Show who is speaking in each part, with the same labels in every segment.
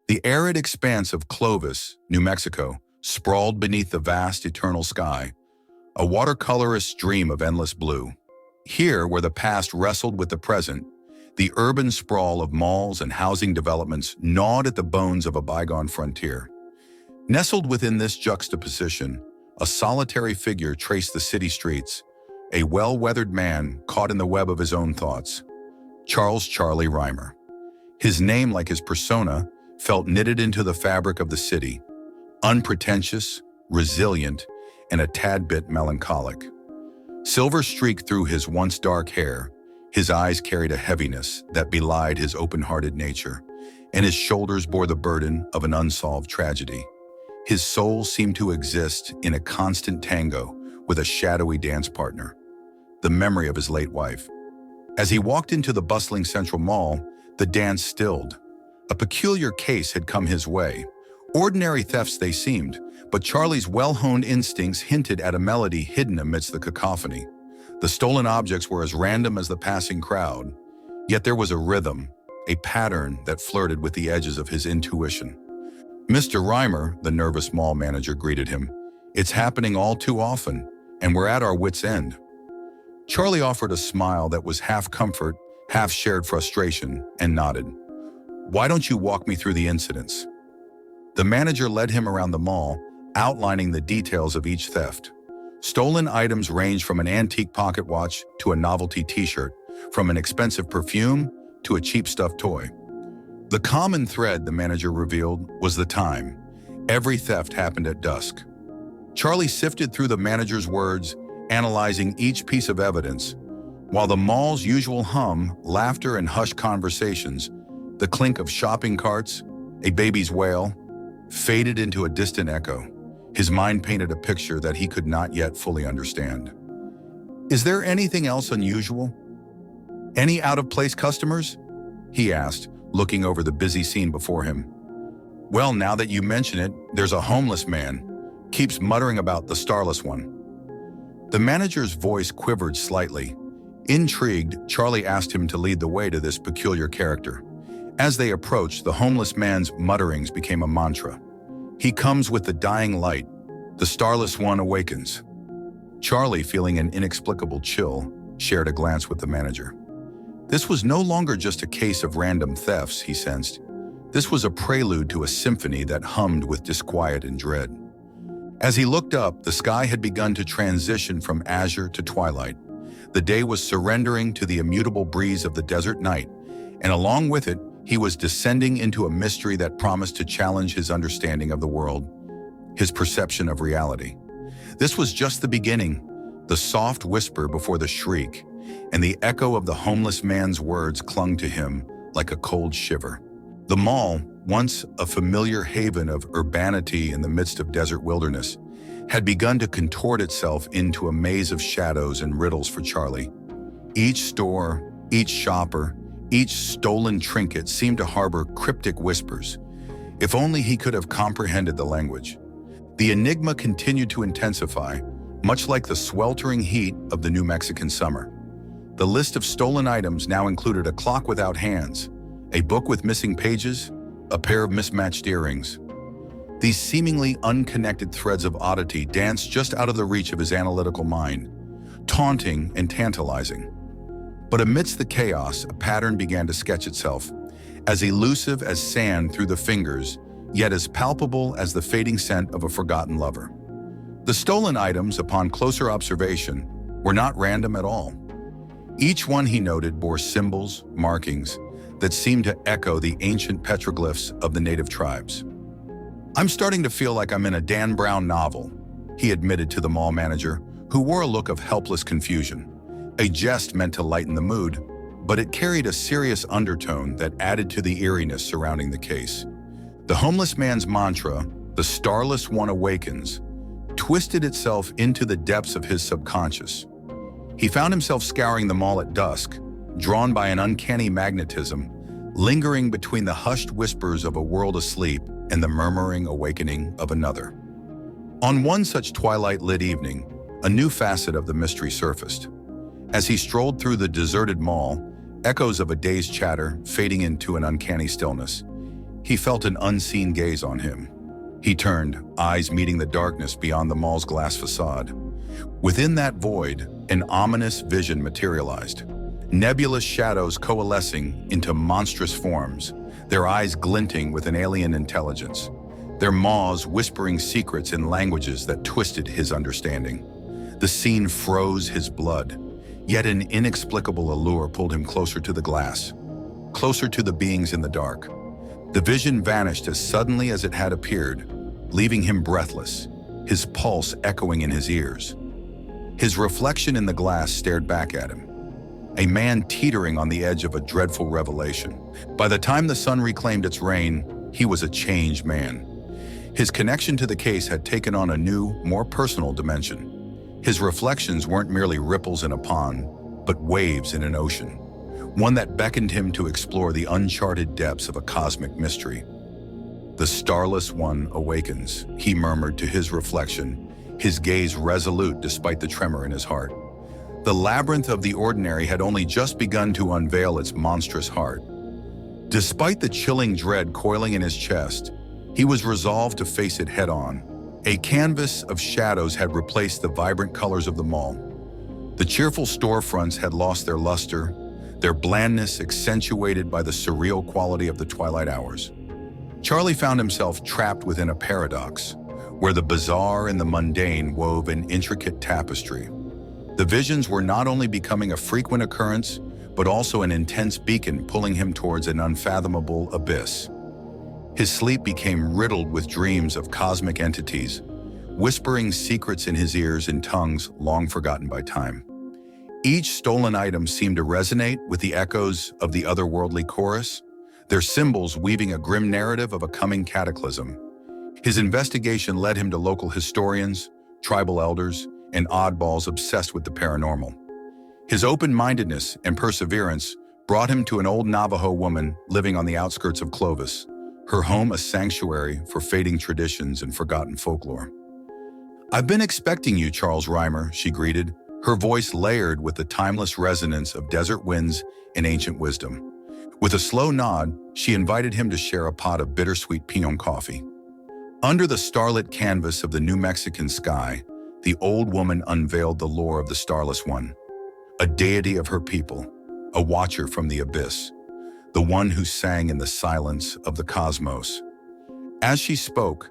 Speaker 1: The arid expanse of Clovis, New Mexico, sprawled beneath the vast eternal sky, a watercolorist's dream of endless blue. Here, where the past wrestled with the present, the urban sprawl of malls and housing developments gnawed at the bones of a bygone frontier. Nestled within this juxtaposition, a solitary figure traced the city streets, a well-weathered man caught in the web of his own thoughts. Charlie Reimer. His name, like his persona, felt knitted into the fabric of the city, unpretentious, resilient, and a tad bit melancholic. Silver streaked through his once dark hair, his eyes carried a heaviness that belied his open-hearted nature, and his shoulders bore the burden of an unsolved tragedy. His soul seemed to exist in a constant tango with a shadowy dance partner, the memory of his late wife. As he walked into the bustling Central Mall, the dance stilled. A peculiar case had come his way. Ordinary thefts they seemed, but Charlie's well-honed instincts hinted at a melody hidden amidst the cacophony. The stolen objects were as random as the passing crowd, yet there was a rhythm, a pattern that flirted with the edges of his intuition. "Mr. Reimer," the nervous mall manager greeted him, "it's happening all too often, and we're at our wits' end." Charlie offered a smile that was half comfort, half shared frustration, and nodded. "Why don't you walk me through the incidents?" The manager led him around the mall, outlining the details of each theft. Stolen items ranged from an antique pocket watch to a novelty t-shirt, from an expensive perfume to a cheap stuffed toy. The common thread, the manager revealed, was the time. Every theft happened at dusk. Charlie sifted through the manager's words, analyzing each piece of evidence. While the mall's usual hum, laughter, and hushed conversations, the clink of shopping carts, a baby's wail, faded into a distant echo. His mind painted a picture that he could not yet fully understand. "Is there anything else unusual? Any out-of-place customers?" he asked, looking over the busy scene before him. "Well, now that you mention it, there's a homeless man. Keeps muttering about the Starless One." The manager's voice quivered slightly. Intrigued, Charlie asked him to lead the way to this peculiar character. As they approached, the homeless man's mutterings became a mantra. "He comes with the dying light. The Starless One awakens." Charlie, feeling an inexplicable chill, shared a glance with the manager. This was no longer just a case of random thefts, he sensed. This was a prelude to a symphony that hummed with disquiet and dread. As he looked up, the sky had begun to transition from azure to twilight. The day was surrendering to the immutable breeze of the desert night, and along with it, he was descending into a mystery that promised to challenge his understanding of the world, his perception of reality. This was just the beginning, the soft whisper before the shriek, and the echo of the homeless man's words clung to him like a cold shiver. The mall, once a familiar haven of urbanity in the midst of desert wilderness, had begun to contort itself into a maze of shadows and riddles for Charlie. Each store, each shopper, each stolen trinket seemed to harbor cryptic whispers. If only he could have comprehended the language. The enigma continued to intensify, much like the sweltering heat of the New Mexican summer. The list of stolen items now included a clock without hands, a book with missing pages, a pair of mismatched earrings. These seemingly unconnected threads of oddity danced just out of the reach of his analytical mind, taunting and tantalizing. But amidst the chaos, a pattern began to sketch itself, as elusive as sand through the fingers, yet as palpable as the fading scent of a forgotten lover. The stolen items, upon closer observation, were not random at all. Each one, he noted, bore symbols, markings, that seemed to echo the ancient petroglyphs of the native tribes. "I'm starting to feel like I'm in a Dan Brown novel," he admitted to the mall manager, who wore a look of helpless confusion. A jest meant to lighten the mood, but it carried a serious undertone that added to the eeriness surrounding the case. The homeless man's mantra, "The Starless One awakens," twisted itself into the depths of his subconscious. He found himself scouring the mall at dusk, drawn by an uncanny magnetism, lingering between the hushed whispers of a world asleep and the murmuring awakening of another. On one such twilight-lit evening, a new facet of the mystery surfaced. As he strolled through the deserted mall, echoes of a day's chatter fading into an uncanny stillness, he felt an unseen gaze on him. He turned, eyes meeting the darkness beyond the mall's glass facade. Within that void, an ominous vision materialized. Nebulous shadows coalescing into monstrous forms, their eyes glinting with an alien intelligence, their maws whispering secrets in languages that twisted his understanding. The scene froze his blood, yet an inexplicable allure pulled him closer to the glass, closer to the beings in the dark. The vision vanished as suddenly as it had appeared, leaving him breathless, his pulse echoing in his ears. His reflection in the glass stared back at him, a man teetering on the edge of a dreadful revelation. By the time the sun reclaimed its reign, he was a changed man. His connection to the case had taken on a new, more personal dimension. His reflections weren't merely ripples in a pond, but waves in an ocean, one that beckoned him to explore the uncharted depths of a cosmic mystery. "The Starless One awakens," he murmured to his reflection, his gaze resolute despite the tremor in his heart. The labyrinth of the ordinary had only just begun to unveil its monstrous heart. Despite the chilling dread coiling in his chest, he was resolved to face it head-on. A canvas of shadows had replaced the vibrant colors of the mall. The cheerful storefronts had lost their luster, their blandness accentuated by the surreal quality of the twilight hours. Charlie found himself trapped within a paradox, where the bizarre and the mundane wove an intricate tapestry. The visions were not only becoming a frequent occurrence, but also an intense beacon pulling him towards an unfathomable abyss. His sleep became riddled with dreams of cosmic entities, whispering secrets in his ears in tongues long forgotten by time. Each stolen item seemed to resonate with the echoes of the otherworldly chorus, their symbols weaving a grim narrative of a coming cataclysm. His investigation led him to local historians, tribal elders, and oddballs obsessed with the paranormal. His open-mindedness and perseverance brought him to an old Navajo woman living on the outskirts of Clovis, her home a sanctuary for fading traditions and forgotten folklore. "I've been expecting you, Charles Reimer," she greeted, her voice layered with the timeless resonance of desert winds and ancient wisdom. With a slow nod, she invited him to share a pot of bittersweet Pinot coffee. Under the starlit canvas of the New Mexican sky, the old woman unveiled the lore of the Starless One, a deity of her people, a watcher from the abyss, the one who sang in the silence of the cosmos. As she spoke,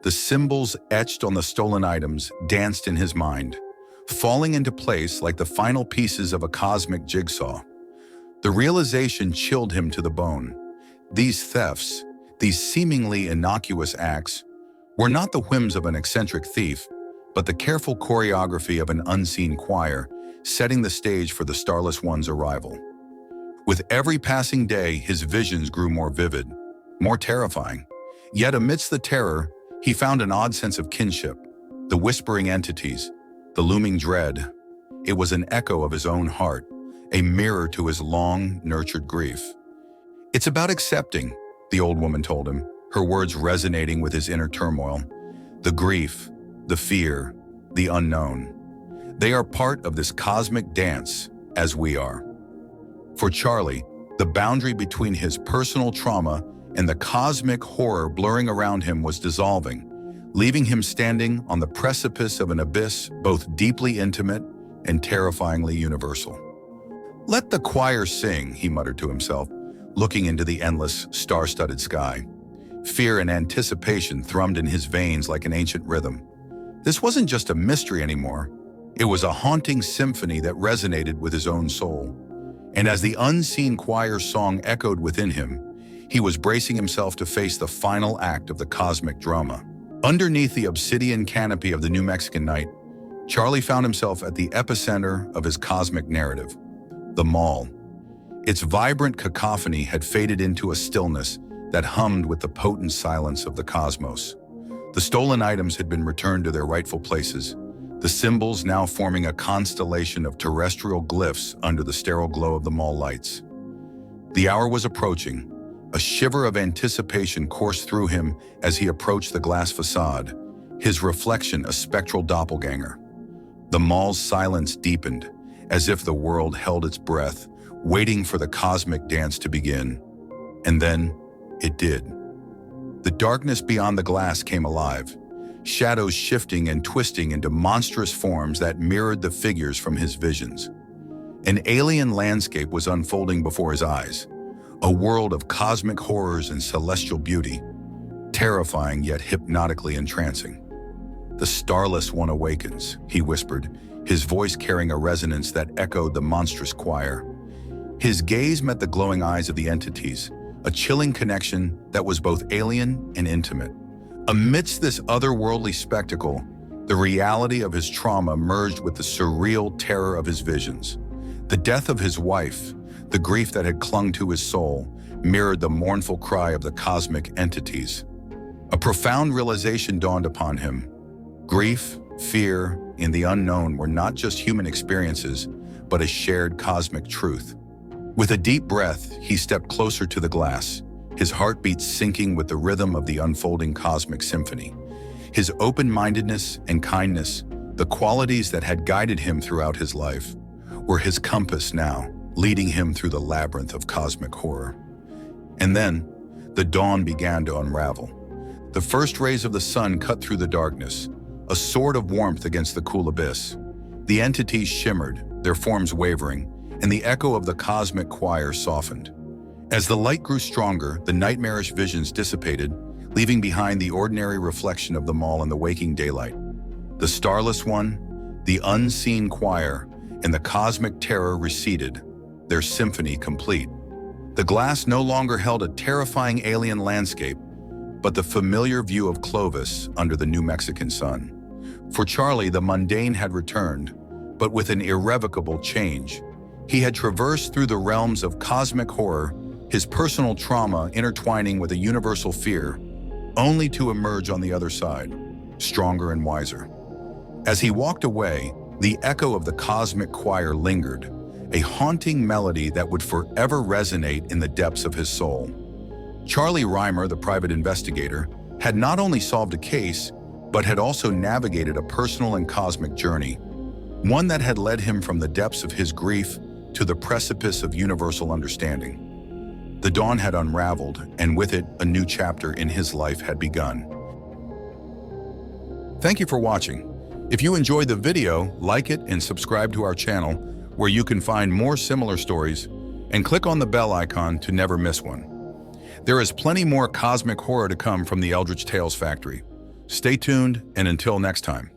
Speaker 1: the symbols etched on the stolen items danced in his mind, falling into place like the final pieces of a cosmic jigsaw. The realization chilled him to the bone. These thefts, these seemingly innocuous acts, were not the whims of an eccentric thief, but the careful choreography of an unseen choir, setting the stage for the Starless One's arrival. With every passing day, his visions grew more vivid, more terrifying. Yet amidst the terror, he found an odd sense of kinship, the whispering entities, the looming dread. It was an echo of his own heart, a mirror to his long-nurtured grief. "It's about accepting," the old woman told him, her words resonating with his inner turmoil. "The grief, the fear, the unknown. They are part of this cosmic dance, as we are." For Charlie, the boundary between his personal trauma and the cosmic horror blurring around him was dissolving, leaving him standing on the precipice of an abyss both deeply intimate and terrifyingly universal. "Let the choir sing," he muttered to himself, looking into the endless, star-studded sky. Fear and anticipation thrummed in his veins like an ancient rhythm. This wasn't just a mystery anymore. It was a haunting symphony that resonated with his own soul. And as the unseen choir song echoed within him, he was bracing himself to face the final act of the cosmic drama. Underneath the obsidian canopy of the New Mexican night, Charlie found himself at the epicenter of his cosmic narrative, the mall. Its vibrant cacophony had faded into a stillness that hummed with the potent silence of the cosmos. The stolen items had been returned to their rightful places, the symbols now forming a constellation of terrestrial glyphs under the sterile glow of the mall lights. The hour was approaching. A shiver of anticipation coursed through him as he approached the glass facade, his reflection a spectral doppelganger. The mall's silence deepened, as if the world held its breath, waiting for the cosmic dance to begin. And then, it did. The darkness beyond the glass came alive, shadows shifting and twisting into monstrous forms that mirrored the figures from his visions. An alien landscape was unfolding before his eyes, a world of cosmic horrors and celestial beauty, terrifying yet hypnotically entrancing. "The Starless One awakens," he whispered, his voice carrying a resonance that echoed the monstrous choir. His gaze met the glowing eyes of the entities, a chilling connection that was both alien and intimate. Amidst this otherworldly spectacle, the reality of his trauma merged with the surreal terror of his visions. The death of his wife, the grief that had clung to his soul, mirrored the mournful cry of the cosmic entities. A profound realization dawned upon him. Grief, fear, and the unknown were not just human experiences, but a shared cosmic truth. With a deep breath, he stepped closer to the glass, his heartbeat syncing with the rhythm of the unfolding cosmic symphony. His open-mindedness and kindness, the qualities that had guided him throughout his life, were his compass now, leading him through the labyrinth of cosmic horror. And then, the dawn began to unravel. The first rays of the sun cut through the darkness, a sword of warmth against the cool abyss. The entities shimmered, their forms wavering, and the echo of the cosmic choir softened. As the light grew stronger, the nightmarish visions dissipated, leaving behind the ordinary reflection of them all in the waking daylight. The Starless One, the unseen choir, and the cosmic terror receded, their symphony complete. The glass no longer held a terrifying alien landscape, but the familiar view of Clovis under the New Mexican sun. For Charlie, the mundane had returned, but with an irrevocable change. He had traversed through the realms of cosmic horror, his personal trauma intertwining with a universal fear, only to emerge on the other side, stronger and wiser. As he walked away, the echo of the cosmic choir lingered, a haunting melody that would forever resonate in the depths of his soul. Charlie Reimer, the private investigator, had not only solved a case, but had also navigated a personal and cosmic journey, one that had led him from the depths of his grief to the precipice of universal understanding. The dawn had unraveled, and with it, a new chapter in his life had begun. Thank you for watching. If you enjoyed the video, like it and subscribe to our channel, where you can find more similar stories, and click on the bell icon to never miss one. There is plenty more cosmic horror to come from the Eldritch Tales Factory. Stay tuned, and until next time.